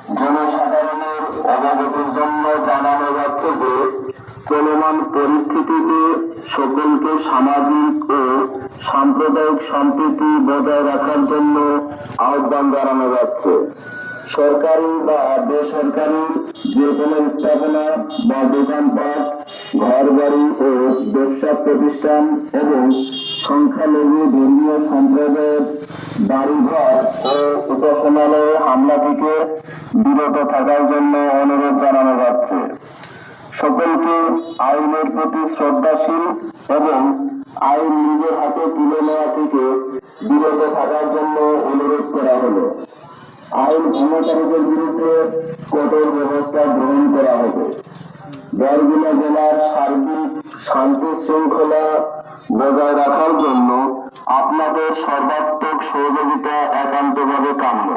জনসাধারণের অবগতির জন্য জানানো যাচ্ছে যে চলমান পরিস্থিতিতে সকলকে সামাজিক ও সাম্প্রদায়িক সম্প্রীতি বজায় রাখার জন্য আহ্বান জানানো যাচ্ছে। সরকারি বা বেসরকারি যে কোনো স্থাপনা বা দোকানপাট, ঘরবাড়ি ও ব্যবসা প্রতিষ্ঠান এবং সংখ্যালঘু ধর্মীয় সম্প্রদায়ের বাড়িঘর ও উপাসনালয়ে হামলা থেকে বিরত থাকার জন্য অনুরোধ জানানো যাচ্ছে। সকলকে আইনের প্রতি শ্রদ্ধাশীল এবং আইন নিজের হাতে তুলে নেওয়া থেকে বিরত থাকার জন্য অনুরোধ করা হলো। আইন ভঙ্গকারীদের বিরুদ্ধে কঠোর ব্যবস্থা গ্রহণ করা হবে। বরগুনা জেলার সার্বিক শান্তি শৃঙ্খলা বজায় রাখার জন্য আপনাদের সর্বাত্মক সহযোগিতা একান্তভাবে কাম্য।